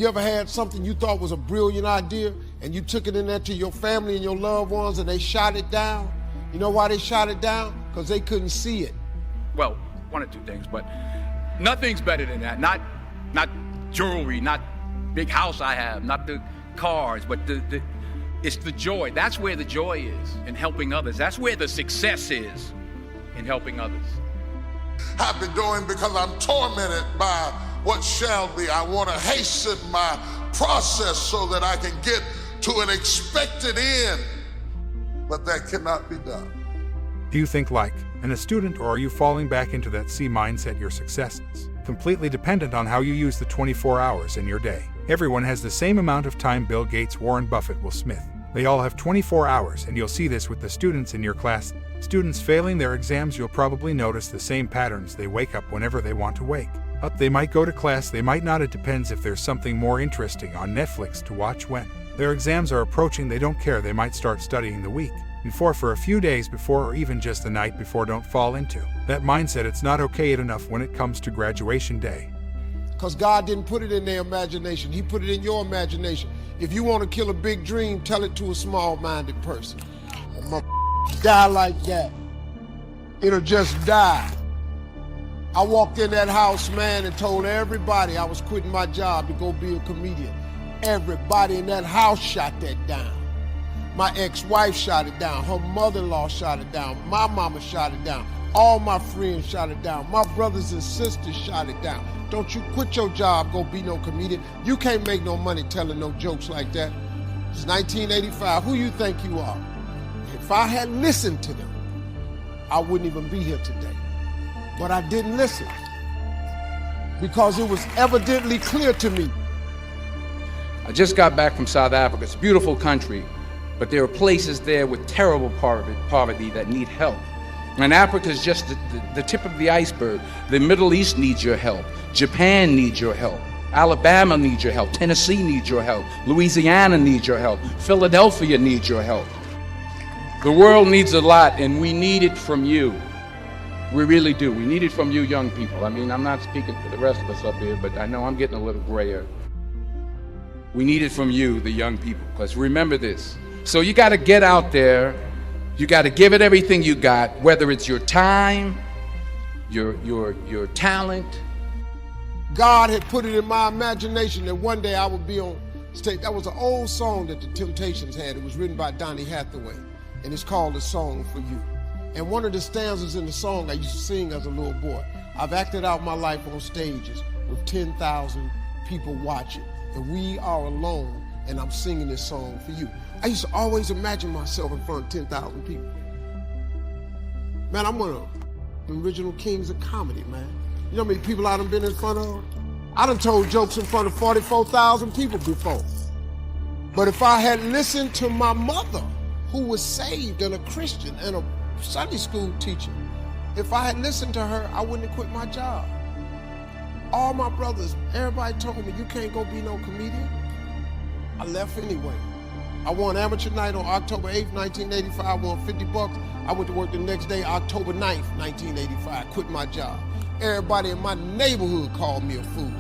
You ever had something you thought was a brilliant idea and you took it in there to your family and your loved ones and they shot it down? You know why they shot it down? Because they couldn't see it. Well, one or two things, but nothing's better than that. Not jewelry, not big house I have, not the cars, but it's the joy. That's where the joy is, in helping others. That's where the success is, in helping others. I've been doing because I'm tormented by what shall be. I want to hasten my process so that I can get to an expected end, but that cannot be done. Do you think like a student, or are you falling back into that C mindset? Your success is completely dependent on how you use the 24 hours in your day. Everyone has the same amount of time. Bill Gates, Warren Buffett, Will Smith. They all have 24 hours, and you'll see this with the students in your class. Students failing their exams, you'll probably notice the same patterns. They wake up whenever they want to wake up. They might go to class, they might not. It depends if there's something more interesting on Netflix to watch. When their exams are approaching, they don't care. They might start studying the week before, for a few days before, or even just the night before. Don't fall into that mindset. It's not okay enough when it comes to graduation day. Because God didn't put it in their imagination. He put it in your imagination. If you want to kill a big dream, tell it to a small-minded person. Die like that. It'll just die. I walked in that house, man, and told everybody I was quitting my job to go be a comedian. Everybody in that house shot that down. My ex-wife shot it down. Her mother-in-law shot it down. My mama shot it down. All my friends shot it down. My brothers and sisters shot it down. Don't you quit your job, go be no comedian. You can't make no money telling no jokes like that. It's 1985. Who you think you are? If I had listened to them, I wouldn't even be here today. But I didn't listen because it was evidently clear to me. I just got back from South Africa. It's a beautiful country, but there are places there with terrible poverty that need help. And Africa is just the tip of the iceberg. The Middle East needs your help. Japan needs your help. Alabama needs your help. Tennessee needs your help. Louisiana needs your help. Philadelphia needs your help. The world needs a lot, and we need it from you. We really do. We need it from you young people. I mean, I'm not speaking for the rest of us up here, but I know I'm getting a little grayer. We need it from you, the young people, because remember this. So you got to get out there. You got to give it everything you got, whether it's your time, your talent. God had put it in my imagination that one day I would be on stage. That was an old song that the Temptations had. It was written by Donny Hathaway, and it's called A Song for You. And one of the stanzas in the song I used to sing as a little boy. I've acted out my life on stages with 10,000 people watching, and we are alone, and I'm singing this song for you. I used to always imagine myself in front of 10,000 people. Man, I'm one of the original kings of comedy, man. You know how many people I done been in front of? I done told jokes in front of 44,000 people before. But if I had listened to my mother, who was saved and a Christian and a Sunday school teacher, if I had listened to her, I wouldn't have quit my job. All my brothers, everybody told me, you can't go be no comedian. I left anyway. I won amateur night on October 8th, 1985. I won $50. I went to work the next day, October 9th, 1985. Quit my job. Everybody in my neighborhood called me a fool.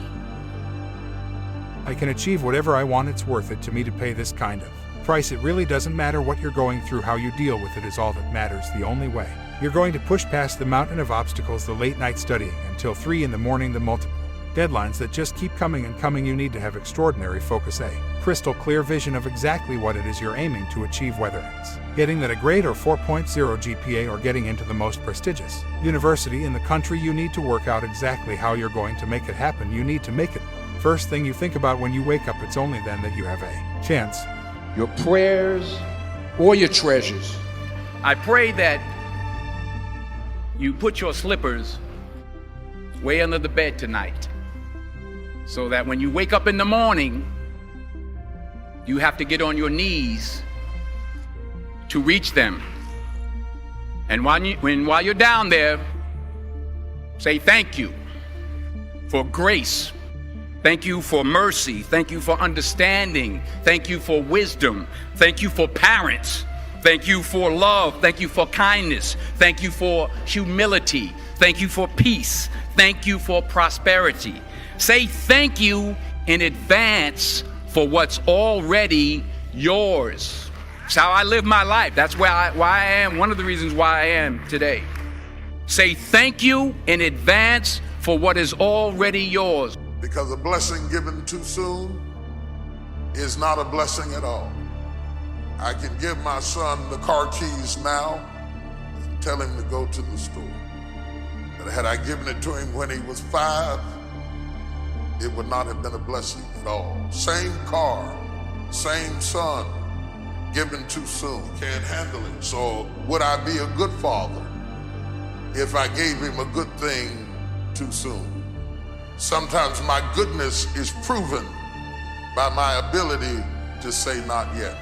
I can achieve whatever I want. It's worth it to me to pay this kind of price. It really doesn't matter what you're going through. How you deal with it is all that matters. The only way you're going to push past the mountain of obstacles, the late night studying until 3 in the morning, the multiple deadlines that just keep coming and coming. You need to have extraordinary focus, a crystal clear vision of exactly what it is you're aiming to achieve, whether it's getting that a grade or 4.0 GPA or getting into the most prestigious university in the country. You need to work out exactly how you're going to make it happen. You need to make it first thing you think about when you wake up. It's only then that you have a chance. Your prayers or your treasures. I pray that you put your slippers way under the bed tonight, so that when you wake up in the morning, you have to get on your knees to reach them. And while you're down there, say thank you for grace. Thank you for mercy. Thank you for understanding. Thank you for wisdom. Thank you for parents. Thank you for love. Thank you for kindness. Thank you for humility. Thank you for peace. Thank you for prosperity. Say thank you in advance for what's already yours. It's how I live my life. That's why I am, one of the reasons why I am today. Say thank you in advance for what is already yours. Because a blessing given too soon is not a blessing at all. I can give my son the car keys now and tell him to go to the store. But had I given it to him when he was 5, it would not have been a blessing at all. Same car, same son, given too soon, can't handle it. So would I be a good father if I gave him a good thing too soon? Sometimes my goodness is proven by my ability to say not yet.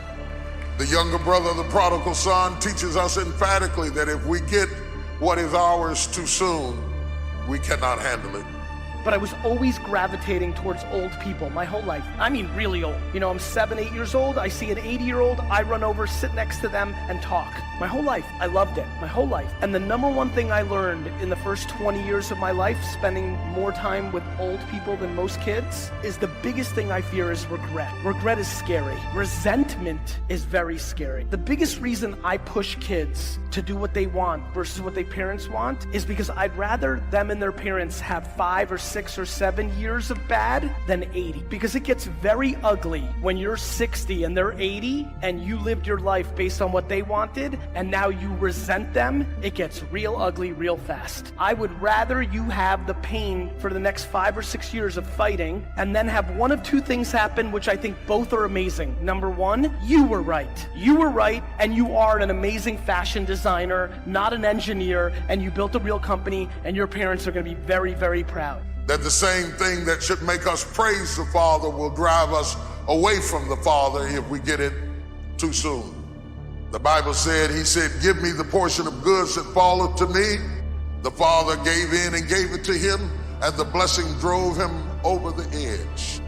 The younger brother of the prodigal son teaches us emphatically that if we get what is ours too soon, we cannot handle it. But I was always gravitating towards old people my whole life. I mean, really old. You know, I'm 7, 8 years old. I see an 80-year-old. I run over, sit next to them, and talk. My whole life. I loved it. My whole life. And the number one thing I learned in the first 20 years of my life, spending more time with old people than most kids, is the biggest thing I fear is regret. Regret is scary. Resentment is very scary. The biggest reason I push kids to do what they want versus what their parents want is because I'd rather them and their parents have 5 or 6 or 7 years of bad than 80. Because it gets very ugly when you're 60 and they're 80 and you lived your life based on what they wanted and now you resent them. It gets real ugly real fast. I would rather you have the pain for the next 5 or 6 years of fighting and then have one of two things happen, which I think both are amazing. Number one, you were right. You were right, and you are an amazing fashion designer, not an engineer, and you built a real company, and your parents are going to be very, very proud. That the same thing that should make us praise the Father will drive us away from the Father if we get it too soon. The Bible said, he said, give me the portion of goods that falleth to me. The Father gave in and gave it to him, and the blessing drove him over the edge.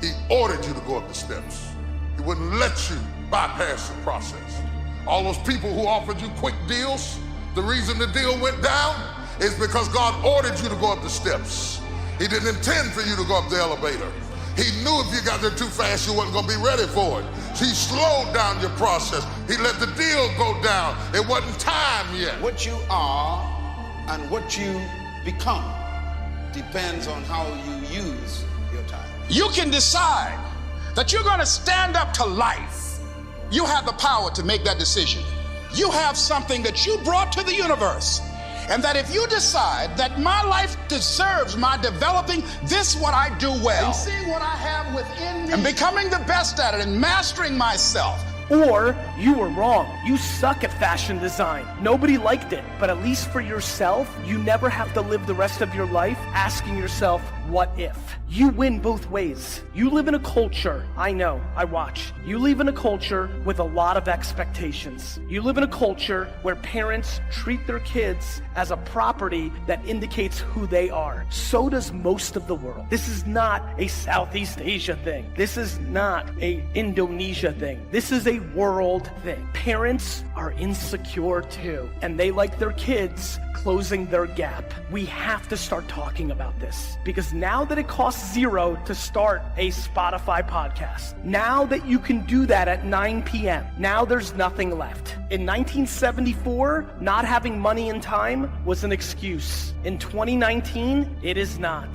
He ordered you to go up the steps. He wouldn't let you bypass the process. All those people who offered you quick deals, the reason the deal went down is because God ordered you to go up the steps. He didn't intend for you to go up the elevator. He knew if you got there too fast, you wasn't gonna be ready for it. He slowed down your process. He let the deal go down. It wasn't time yet. What you are and what you become depends on how you use your time. You can decide that you're gonna stand up to life. You have the power to make that decision. You have something that you brought to the universe. And that if you decide that my life deserves my developing this what I do well, and seeing what I have within me, and becoming the best at it, and mastering myself. Or you were wrong. You suck at fashion design. Nobody liked it. But at least for yourself, you never have to live the rest of your life asking yourself, what if? You win both ways. You live in a culture, I know, I watch. You live in a culture with a lot of expectations. You live in a culture where parents treat their kids as a property that indicates who they are. So does most of the world. This is not a Southeast Asia thing. This is not a Indonesia thing. This is a world thing. Parents are insecure too, and they like their kids closing their gap. We have to start talking about this because now that it costs $0 to start a Spotify podcast, now that you can do that at 9 p.m., now there's nothing left. In 1974, not having money and time was an excuse. In 2019, it is not.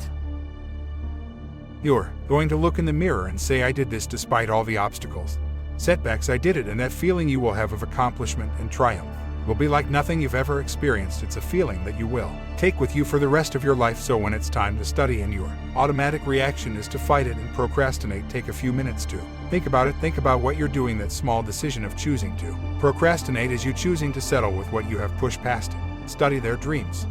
You're going to look in the mirror and say, I did this despite all the obstacles. Setbacks, I did it, and that feeling you will have of accomplishment and triumph will be like nothing you've ever experienced. It's a feeling that you will take with you for the rest of your life. So when it's time to study and your automatic reaction is to fight it and procrastinate, take a few minutes to think about it. Think about what you're doing, that small decision of choosing to procrastinate is you choosing to settle with what you have pushed past it. Study their dreams.